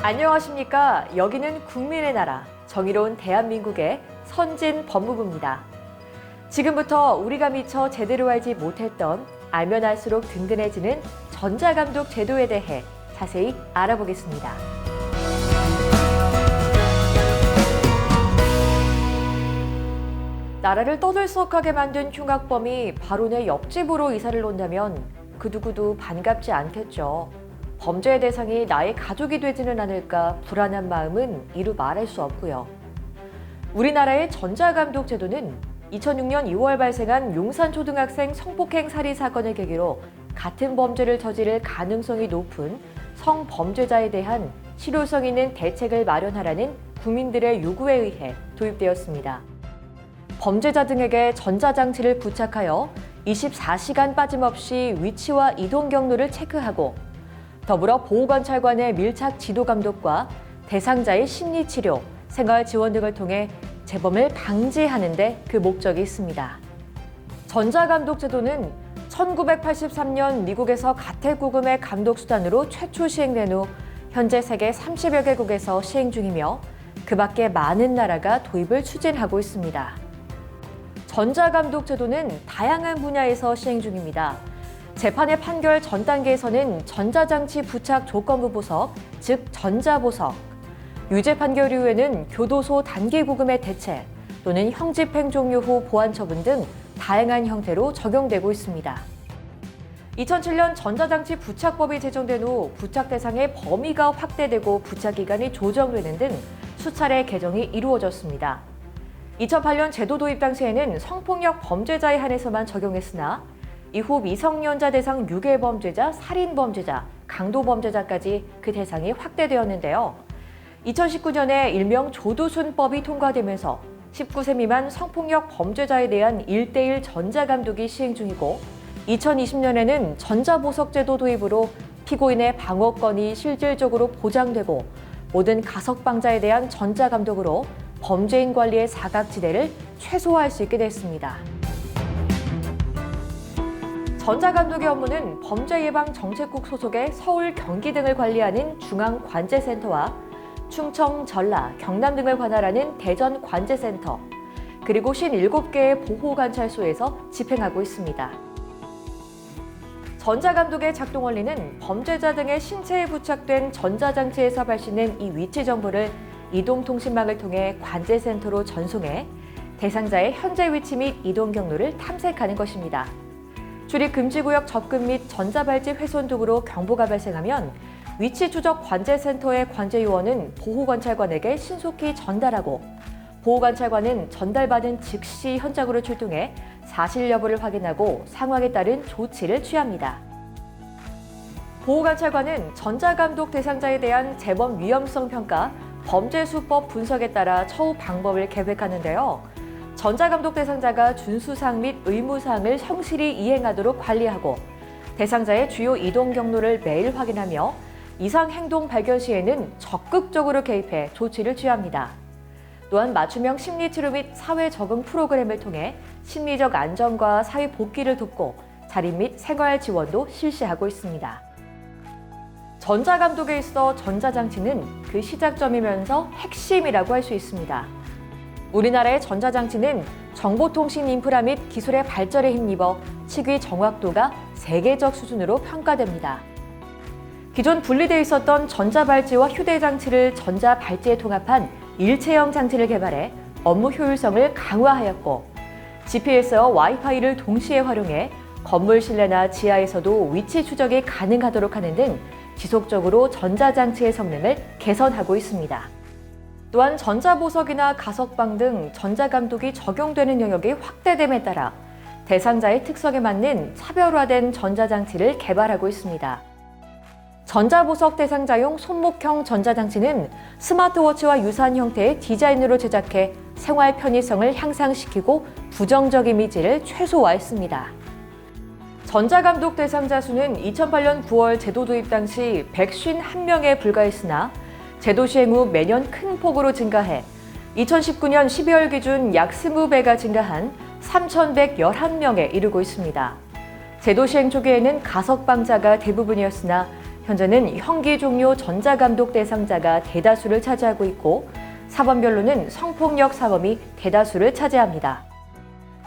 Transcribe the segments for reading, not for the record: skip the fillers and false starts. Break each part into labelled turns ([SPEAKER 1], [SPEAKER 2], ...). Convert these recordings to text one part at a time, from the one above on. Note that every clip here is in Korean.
[SPEAKER 1] 안녕하십니까. 여기는 국민의 나라, 정의로운 대한민국의 선진 법무부입니다. 지금부터 우리가 미처 제대로 알지 못했던 알면 알수록 든든해지는 전자감독 제도에 대해 자세히 알아보겠습니다. 나라를 떠들썩하게 만든 흉악범이 바로 내 옆집으로 이사를 온다면 그 누구도 반갑지 않겠죠. 범죄의 대상이 나의 가족이 되지는 않을까 불안한 마음은 이루 말할 수 없고요. 우리나라의 전자감독 제도는 2006년 2월 발생한 용산초등학생 성폭행 살인 사건을 계기로 같은 범죄를 저지를 가능성이 높은 성범죄자에 대한 실효성 있는 대책을 마련하라는 국민들의 요구에 의해 도입되었습니다. 범죄자 등에게 전자장치를 부착하여 24시간 빠짐없이 위치와 이동 경로를 체크하고 더불어 보호관찰관의 밀착 지도 감독과 대상자의 심리치료, 생활지원 등을 통해 재범을 방지하는 데 그 목적이 있습니다. 전자감독 제도는 1983년 미국에서 가택구금의 감독수단으로 최초 시행된 후 현재 세계 30여 개국에서 시행 중이며 그 밖에 많은 나라가 도입을 추진하고 있습니다. 전자감독 제도는 다양한 분야에서 시행 중입니다. 재판의 판결 전 단계에서는 전자장치 부착 조건부 보석, 즉 전자보석, 유죄 판결 이후에는 교도소 단기 구금의 대체 또는 형집행 종료 후 보안 처분 등 다양한 형태로 적용되고 있습니다. 2007년 전자장치 부착법이 제정된 후 부착 대상의 범위가 확대되고 부착 기간이 조정되는 등 수차례 개정이 이루어졌습니다. 2008년 제도 도입 당시에는 성폭력 범죄자에 한해서만 적용했으나 이후 미성년자 대상 유괴 범죄자, 살인 범죄자, 강도 범죄자까지 그 대상이 확대되었는데요. 2019년에 일명 조두순법이 통과되면서 19세 미만 성폭력 범죄자에 대한 1:1 전자감독이 시행 중이고 2020년에는 전자보석제도 도입으로 피고인의 방어권이 실질적으로 보장되고 모든 가석방자에 대한 전자감독으로 범죄인 관리의 사각지대를 최소화할 수 있게 됐습니다. 전자감독의 업무는 범죄예방정책국 소속의 서울, 경기 등을 관리하는 중앙관제센터와 충청, 전라, 경남 등을 관할하는 대전관제센터, 그리고 57개의 보호관찰소에서 집행하고 있습니다. 전자감독의 작동 원리는 범죄자 등의 신체에 부착된 전자장치에서 발신된 이 위치 정보를 이동통신망을 통해 관제센터로 전송해 대상자의 현재 위치 및 이동 경로를 탐색하는 것입니다. 출입금지구역 접근 및 전자발찌 훼손 등으로 경보가 발생하면 위치 추적 관제센터의 관제요원은 보호관찰관에게 신속히 전달하고 보호관찰관은 전달받은 즉시 현장으로 출동해 사실 여부를 확인하고 상황에 따른 조치를 취합니다. 보호관찰관은 전자감독 대상자에 대한 재범 위험성 평가, 범죄수법 분석에 따라 처우 방법을 계획하는데요. 전자감독 대상자가 준수사항 및 의무사항을 성실히 이행하도록 관리하고 대상자의 주요 이동 경로를 매일 확인하며 이상 행동 발견 시에는 적극적으로 개입해 조치를 취합니다. 또한 맞춤형 심리치료 및 사회 적응 프로그램을 통해 심리적 안정과 사회 복귀를 돕고 자립 및 생활 지원도 실시하고 있습니다. 전자감독에 있어 전자장치는 그 시작점이면서 핵심이라고 할 수 있습니다. 우리나라의 전자장치는 정보통신 인프라 및 기술의 발전에 힘입어 치기 정확도가 세계적 수준으로 평가됩니다. 기존 분리되어 있었던 전자발찌와 휴대장치를 전자발찌에 통합한 일체형 장치를 개발해 업무 효율성을 강화하였고 GPS와 와이파이를 동시에 활용해 건물 실내나 지하에서도 위치 추적이 가능하도록 하는 등 지속적으로 전자장치의 성능을 개선하고 있습니다. 또한 전자보석이나 가석방 등 전자감독이 적용되는 영역이 확대됨에 따라 대상자의 특성에 맞는 차별화된 전자장치를 개발하고 있습니다. 전자보석 대상자용 손목형 전자장치는 스마트워치와 유사한 형태의 디자인으로 제작해 생활 편의성을 향상시키고 부정적 이미지를 최소화했습니다. 전자감독 대상자 수는 2008년 9월 제도 도입 당시 151명에 불과했으나 제도 시행 후 매년 큰 폭으로 증가해 2019년 12월 기준 약 20배가 증가한 3,111명에 이르고 있습니다. 제도 시행 초기에는 가석방자가 대부분이었으나 현재는 형기 종료 전자감독 대상자가 대다수를 차지하고 있고 사범별로는 성폭력 사범이 대다수를 차지합니다.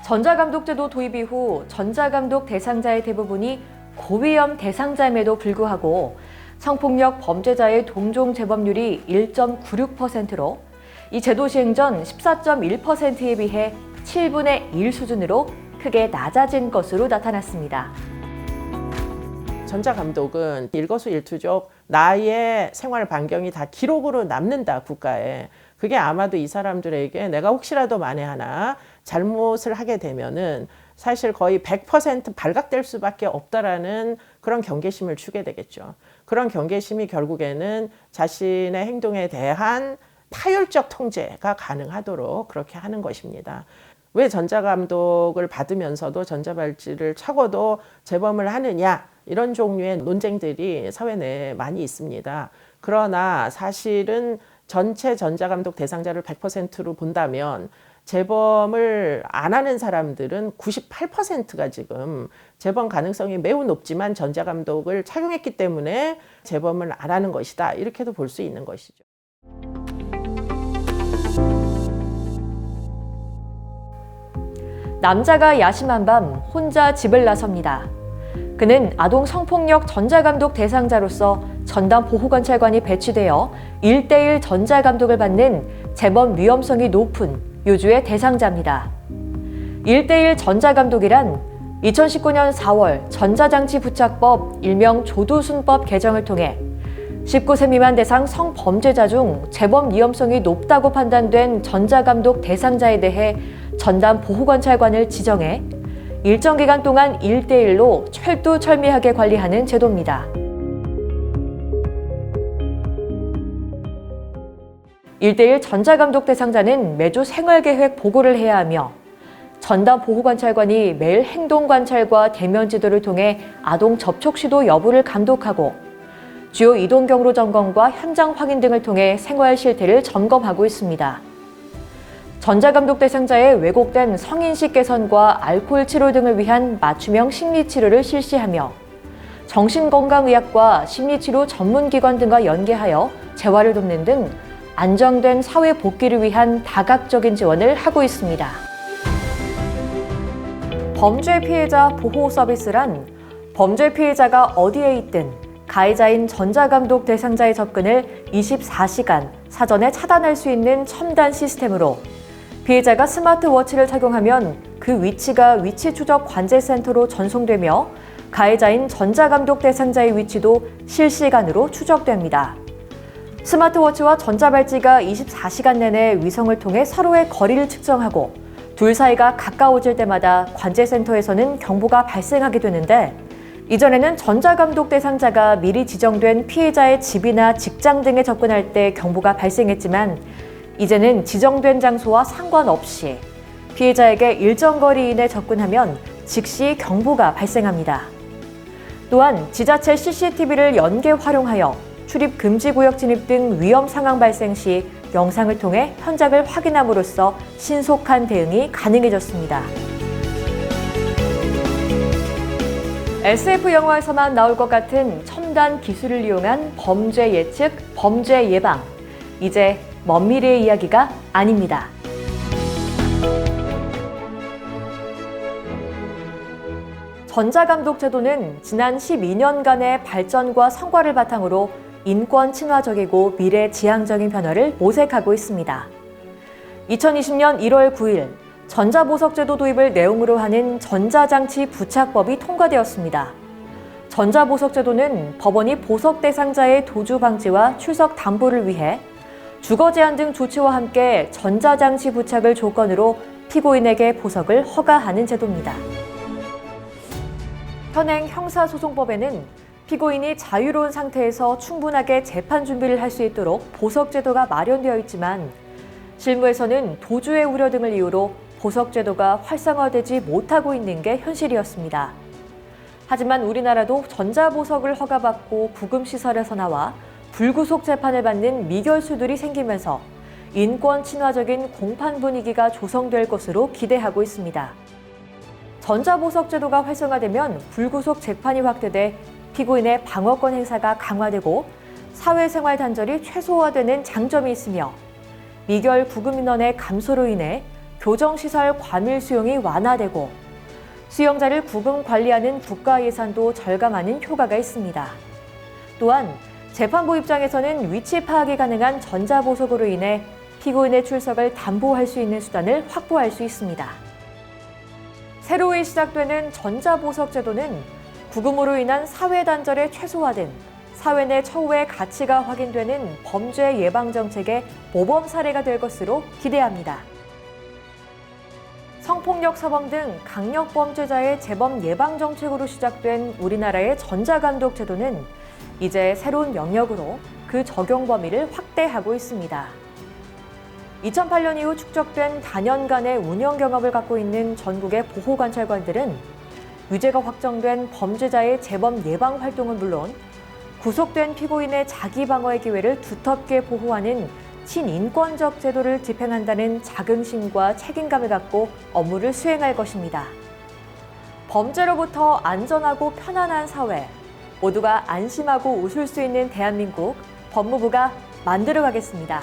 [SPEAKER 1] 전자감독제도 도입 이후 전자감독 대상자의 대부분이 고위험 대상자임에도 불구하고 성폭력 범죄자의 동종 재범률이 1.96%로 이 제도 시행 전 14.1%에 비해 7분의 1 수준으로 크게 낮아진 것으로 나타났습니다.
[SPEAKER 2] 전자감독은 일거수일투족 나의 생활 반경이 다 기록으로 남는다, 국가에. 그게 아마도 이 사람들에게 내가 혹시라도 만에 하나 잘못을 하게 되면은 사실 거의 100% 발각될 수밖에 없다라는 그런 경계심을 주게 되겠죠. 그런 경계심이 결국에는 자신의 행동에 대한 파열적 통제가 가능하도록 그렇게 하는 것입니다. 왜 전자감독을 받으면서도 전자발찌를 차고도 재범을 하느냐, 이런 종류의 논쟁들이 사회 내에 많이 있습니다. 그러나 사실은 전체 전자감독 대상자를 100%로 본다면 재범을 안 하는 사람들은 98%가 지금 재범 가능성이 매우 높지만 전자감독을 착용했기 때문에 재범을 안 하는 것이다, 이렇게도 볼 수 있는 것이죠.
[SPEAKER 1] 남자가 야심한 밤 혼자 집을 나섭니다. 그는 아동 성폭력 전자감독 대상자로서 전담 보호관찰관이 배치되어 1:1 전자감독을 받는 재범 위험성이 높은 요주의 대상자입니다. 1:1 전자감독이란 2019년 4월 전자장치 부착법 일명 조두순법 개정을 통해 19세 미만 대상 성범죄자 중 재범 위험성이 높다고 판단된 전자감독 대상자에 대해 전담 보호관찰관을 지정해 일정 기간 동안 1:1로 철두철미하게 관리하는 제도입니다. 1:1 전자감독 대상자는 매주 생활계획 보고를 해야 하며 전담 보호관찰관이 매일 행동관찰과 대면 지도를 통해 아동 접촉 시도 여부를 감독하고 주요 이동 경로 점검과 현장 확인 등을 통해 생활 실태를 점검하고 있습니다. 전자감독 대상자의 왜곡된 성인식 개선과 알코올 치료 등을 위한 맞춤형 심리치료를 실시하며 정신건강의학과 심리치료 전문기관 등과 연계하여 재활을 돕는 등 안정된 사회 복귀를 위한 다각적인 지원을 하고 있습니다. 범죄 피해자 보호 서비스란 범죄 피해자가 어디에 있든 가해자인 전자감독 대상자의 접근을 24시간 사전에 차단할 수 있는 첨단 시스템으로 피해자가 스마트워치를 착용하면 그 위치가 위치 추적 관제센터로 전송되며 가해자인 전자감독 대상자의 위치도 실시간으로 추적됩니다. 스마트워치와 전자발찌가 24시간 내내 위성을 통해 서로의 거리를 측정하고 둘 사이가 가까워질 때마다 관제센터에서는 경보가 발생하게 되는데 이전에는 전자감독 대상자가 미리 지정된 피해자의 집이나 직장 등에 접근할 때 경보가 발생했지만 이제는 지정된 장소와 상관없이 피해자에게 일정 거리 이내 접근하면 즉시 경보가 발생합니다. 또한 지자체 CCTV를 연계 활용하여 출입 금지 구역 진입 등 위험 상황 발생 시 영상을 통해 현장을 확인함으로써 신속한 대응이 가능해졌습니다. SF 영화에서만 나올 것 같은 첨단 기술을 이용한 범죄 예측, 범죄 예방. 이제 먼 미래의 이야기가 아닙니다. 전자감독 제도는 지난 12년간의 발전과 성과를 바탕으로 인권 친화적이고 미래지향적인 변화를 모색하고 있습니다. 2020년 1월 9일 전자보석제도 도입을 내용으로 하는 전자장치 부착법이 통과되었습니다. 전자보석제도는 법원이 보석 대상자의 도주 방지와 출석 담보를 위해 주거 제한 등 조치와 함께 전자장치 부착을 조건으로 피고인에게 보석을 허가하는 제도입니다. 현행 형사소송법에는 피고인이 자유로운 상태에서 충분하게 재판 준비를 할 수 있도록 보석제도가 마련되어 있지만 실무에서는 도주의 우려 등을 이유로 보석제도가 활성화되지 못하고 있는 게 현실이었습니다. 하지만 우리나라도 전자보석을 허가받고 구금시설에서 나와 불구속 재판을 받는 미결수들이 생기면서 인권 친화적인 공판 분위기가 조성될 것으로 기대하고 있습니다. 전자보석 제도가 활성화되면 불구속 재판이 확대돼 피고인의 방어권 행사가 강화되고 사회생활 단절이 최소화되는 장점이 있으며 미결 구금 인원의 감소로 인해 교정시설 과밀 수용이 완화되고 수용자를 구금 관리하는 국가 예산도 절감하는 효과가 있습니다. 또한 재판부 입장에서는 위치 파악이 가능한 전자보석으로 인해 피고인의 출석을 담보할 수 있는 수단을 확보할 수 있습니다. 새로이 시작되는 전자보석 제도는 구금으로 인한 사회 단절에 최소화된 사회 내 처우의 가치가 확인되는 범죄 예방 정책의 모범 사례가 될 것으로 기대합니다. 성폭력 사범 등 강력범죄자의 재범 예방 정책으로 시작된 우리나라의 전자감독 제도는 이제 새로운 영역으로 그 적용 범위를 확대하고 있습니다. 2008년 이후 축적된 단연간의 운영 경험을 갖고 있는 전국의 보호관찰관들은 유죄가 확정된 범죄자의 재범 예방 활동은 물론 구속된 피고인의 자기 방어의 기회를 두텁게 보호하는 친인권적 제도를 집행한다는 자긍심과 책임감을 갖고 업무를 수행할 것입니다. 범죄로부터 안전하고 편안한 사회, 모두가 안심하고 웃을 수 있는 대한민국 법무부가 만들어가겠습니다.